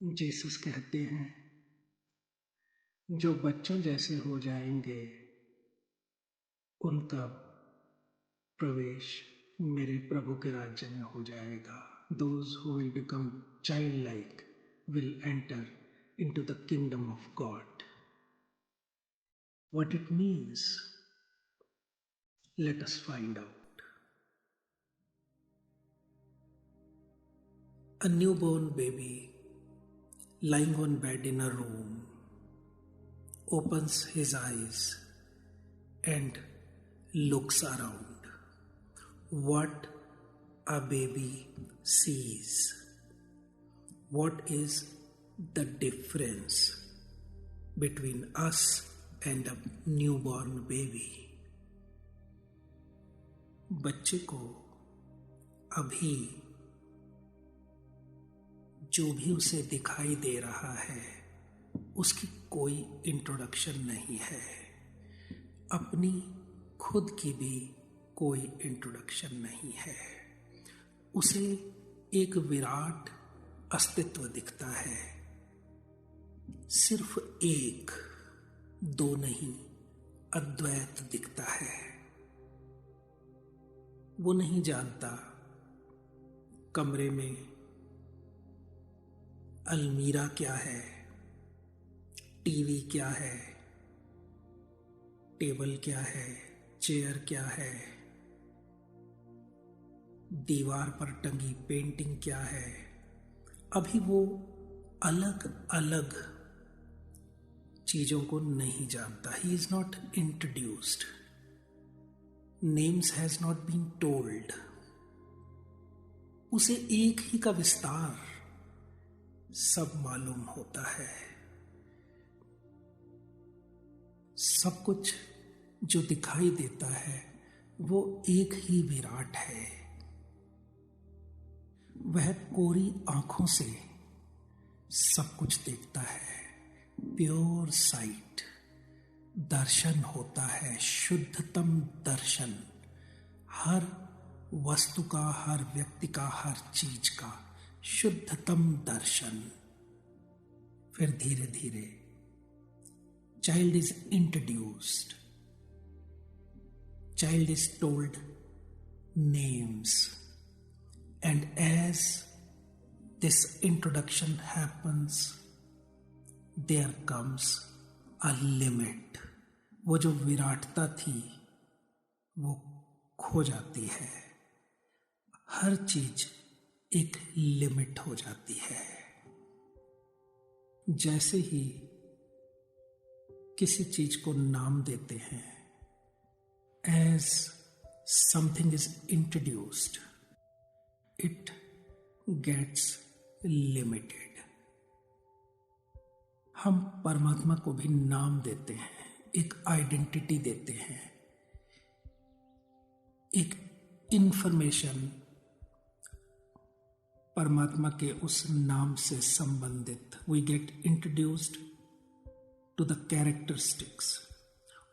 Jesus कहते हैं, जो बच्चों जैसे हो जाएंगे उनका प्रवेश मेरे प्रभु के राज्य में हो जाएगा. Those who will become childlike will enter into the kingdom of God. What it means, let us find out. A newborn baby lying on bed in a room opens his eyes and looks around. What a baby sees. What is the difference between us and a newborn baby? बच्चे को अभी जो भी उसे दिखाई दे रहा है उसकी कोई इंट्रोडक्शन नहीं है. अपनी खुद की भी कोई इंट्रोडक्शन नहीं है. उसे एक विराट अस्तित्व दिखता है. सिर्फ एक, दो नहीं, अद्वैत दिखता है. वो नहीं जानता कमरे में अलमीरा क्या है, टीवी क्या है, टेबल क्या है, चेयर क्या है, दीवार पर टंगी पेंटिंग क्या है. अभी वो अलग अलग चीजों को नहीं जानता. He is not introduced. Names has not been told. उसे एक ही का विस्तार सब मालूम होता है. सब कुछ जो दिखाई देता है वो एक ही विराट है. वह कोरी आंखों से सब कुछ देखता है. Pure site. दर्शन होता है, शुद्धतम दर्शन. हर वस्तु का, हर व्यक्ति का, हर चीज का शुद्धतम दर्शन. फिर धीरे धीरे child is introduced. Child is told names. And as this introduction happens, there comes a limit. वो जो विराटता थी वो खो जाती है. हर चीज एक लिमिट हो जाती है. जैसे ही किसी चीज को नाम देते हैं, as something is introduced, it gets limited. हम परमात्मा को भी नाम देते हैं, एक आइडेंटिटी देते हैं, एक इंफॉर्मेशन परमात्मा के उस नाम से संबंधित. We get introduced to the characteristics.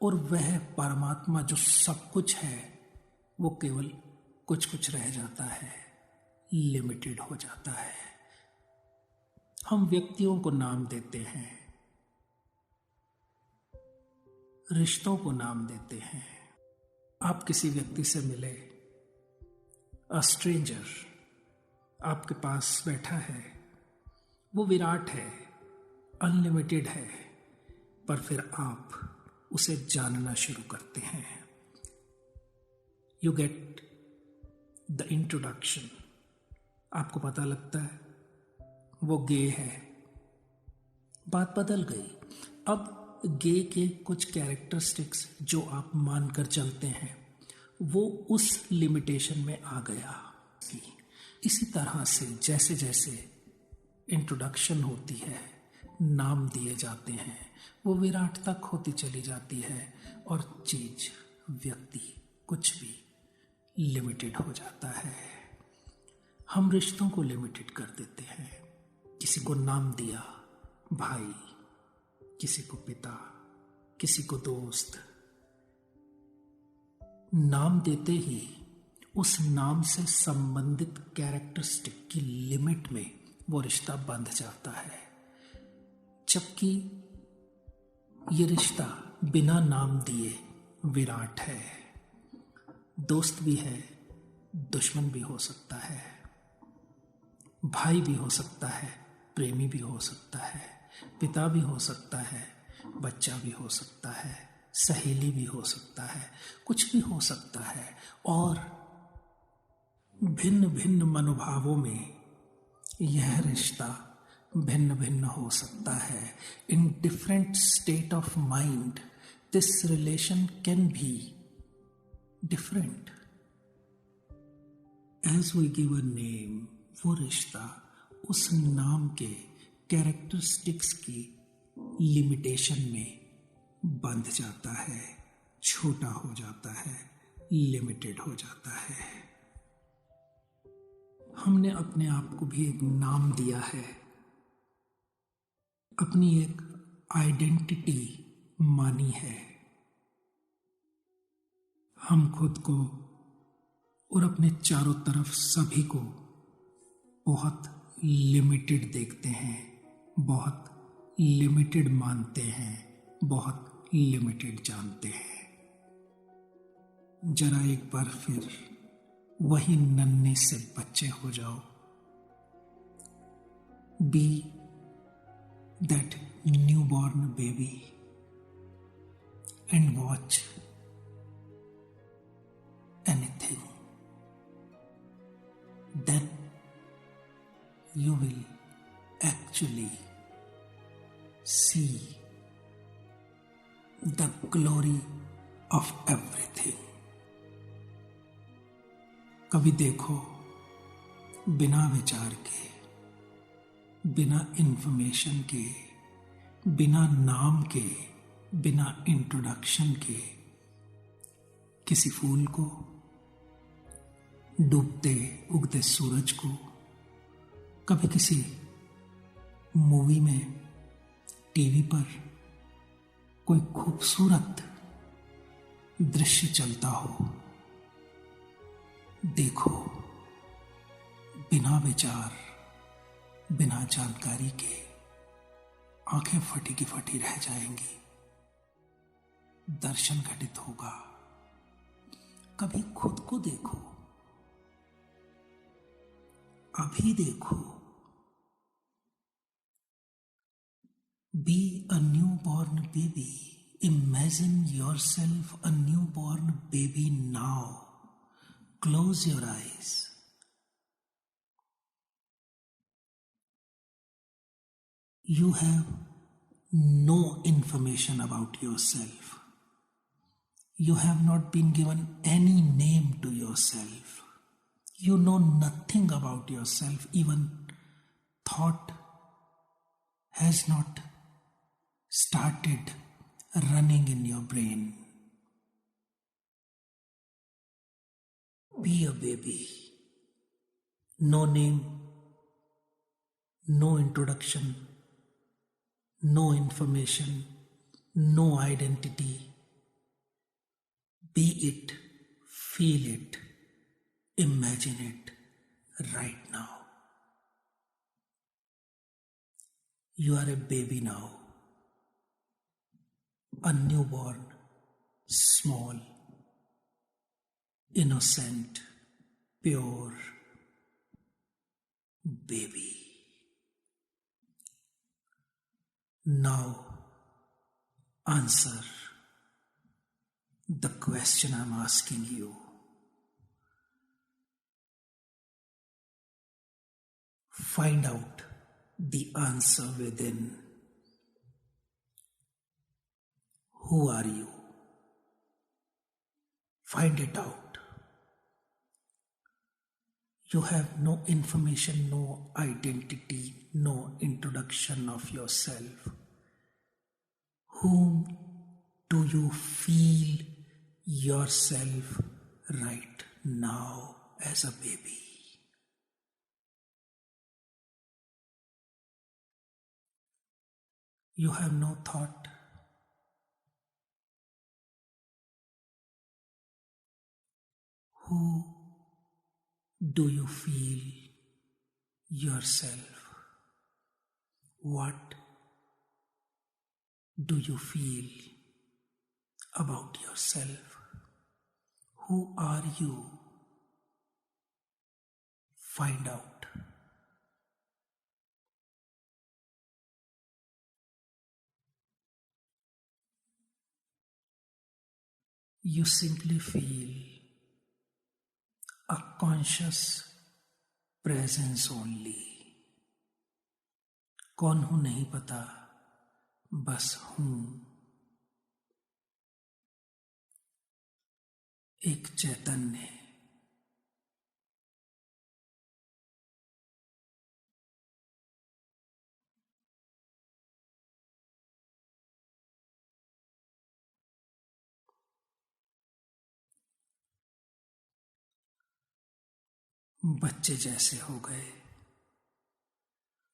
और वह परमात्मा जो सब कुछ है वो केवल कुछ कुछ रह जाता है, लिमिटेड हो जाता है. हम व्यक्तियों को नाम देते हैं, रिश्तों को नाम देते हैं. आप किसी व्यक्ति से मिले, अ स्ट्रेंजर आपके पास बैठा है, वो विराट है, अनलिमिटेड है, पर फिर आप उसे जानना शुरू करते हैं. You get the introduction. आपको पता लगता है वो गे है. बात बदल गई. अब गे के कुछ कैरेक्टरिस्टिक्स जो आप मानकर चलते हैं वो उस लिमिटेशन में आ गया. इसी तरह से जैसे जैसे इंट्रोडक्शन होती है, नाम दिए जाते हैं, वो विराटता खोती चली जाती है और चीज, व्यक्ति, कुछ भी लिमिटेड हो जाता है. हम रिश्तों को लिमिटेड कर देते हैं. किसी को नाम दिया, भाई, किसी को पिता, किसी को दोस्त. नाम देते ही उस नाम से संबंधित कैरेक्टरिस्टिक की लिमिट में वो रिश्ता बंध जाता है। जबकि ये रिश्ता बिना नाम दिए विराट है। दोस्त भी है, दुश्मन भी हो सकता है, भाई भी हो सकता है, प्रेमी भी हो सकता है, पिता भी हो सकता है, बच्चा भी हो सकता है, सहेली भी हो सकता है, कुछ भी हो सकता है। और भिन्न भिन्न मनोभावों में यह रिश्ता भिन्न भिन्न हो सकता है। In different state of mind this relation can be different. As we give a name, वो रिश्ता उस नाम के कैरेक्टरिस्टिक्स की लिमिटेशन में बंध जाता है, छोटा हो जाता है, लिमिटेड हो जाता है। हमने अपने आप को भी एक नाम दिया है, अपनी एक आइडेंटिटी मानी है। हम खुद को और अपने चारों तरफ सभी को बहुत लिमिटेड देखते हैं, बहुत लिमिटेड मानते हैं, बहुत लिमिटेड जानते हैं। जरा एक बार फिर वही नन्हे से बच्चे हो जाओ। Be that newborn baby and watch anything, then you will actually see the glory of everything. कभी देखो बिना विचार के, बिना इंफॉर्मेशन के, बिना नाम के, बिना इंट्रोडक्शन के किसी फूल को, डूबते उगते सूरज को। कभी किसी मूवी में, टीवी पर कोई खूबसूरत दृश्य चलता हो, देखो बिना विचार, बिना जानकारी के आंखें फटी की फटी रह जाएंगी, दर्शन घटित होगा। कभी खुद को देखो, अभी देखो। Be a newborn baby, imagine yourself a newborn baby now. Close your eyes. You have no information about yourself. You have not been given any name to yourself. You know nothing about yourself. Even thought has not started running in your brain. Be a baby. No name, no introduction, no information, no identity. Be it, feel it, imagine it right now. You are a baby now, a newborn, small, innocent, pure baby. Now answer the question I'm asking you. Find out the answer within. Who are you? Find it out. You have no information, no identity, no introduction of yourself. Whom do you feel yourself right now as a baby? You have no thought. Who do you feel yourself What do you feel about yourself? Who are you? Find out. You simply feel a conscious presence only. कौन हूं नहीं पता, बस हूं। एक चैतन्य। बच्चे जैसे हो गए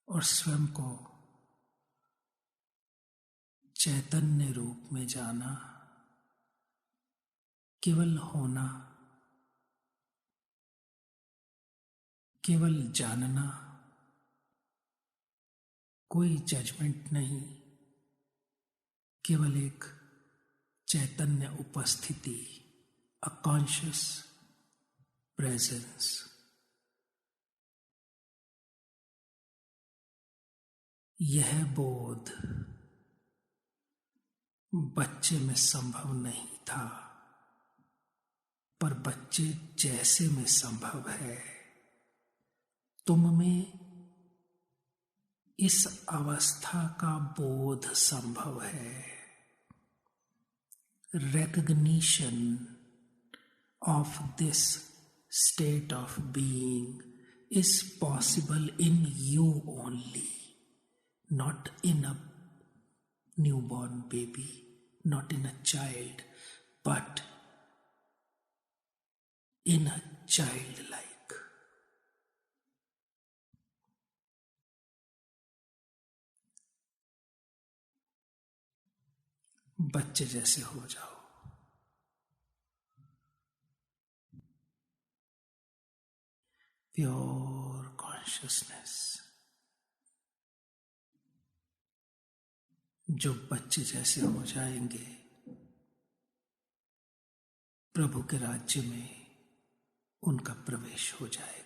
और स्वयं को चैतन्य रूप में जाना, केवल होना, केवल जानना, कोई जजमेंट नहीं, केवल एक चैतन्य उपस्थिति, अ कॉन्शियस प्रेजेंस। यह बोध बच्चे में संभव नहीं था, पर बच्चे जैसे में संभव है। तुम में इस अवस्था का बोध संभव है। Recognition of this state of being is possible in you only, not in a newborn baby, not in a child, but in a childlike. बच्चे जैसे हो जाओ। Pure consciousness. जो बच्चे जैसे हो जाएंगे, प्रभु के राज्य में उनका प्रवेश हो जाएगा।